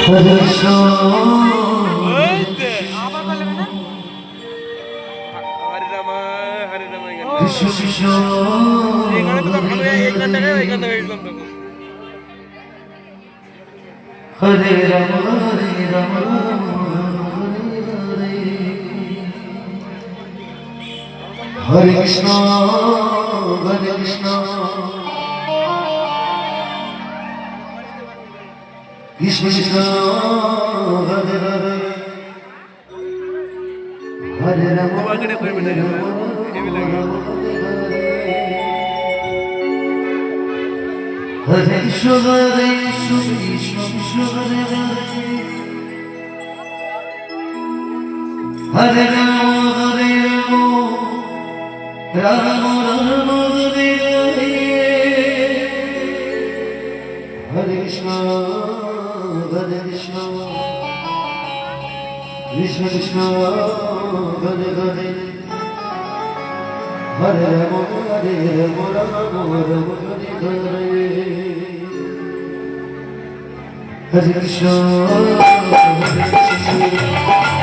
Hare Krishna, Krishna Krishna, Hare Rama, Hare Rama, Hare Krishna, Hare Krishna, Krishna Krishna, Hare Hare, Hare Rama, Hare Rama, Hare Krishna, Hare Krishna, Krishna Krishna, Hare Hare, Hare Rama, Hare Rama, Rama Rama, Hare Hare, Hare Krishna, Hare Krishna, Krishna Krishna, Hare Hare, Hare Rama, Hare Rama, Rama Rama, Hare Hare, Hare Krishna, Hare Krishna.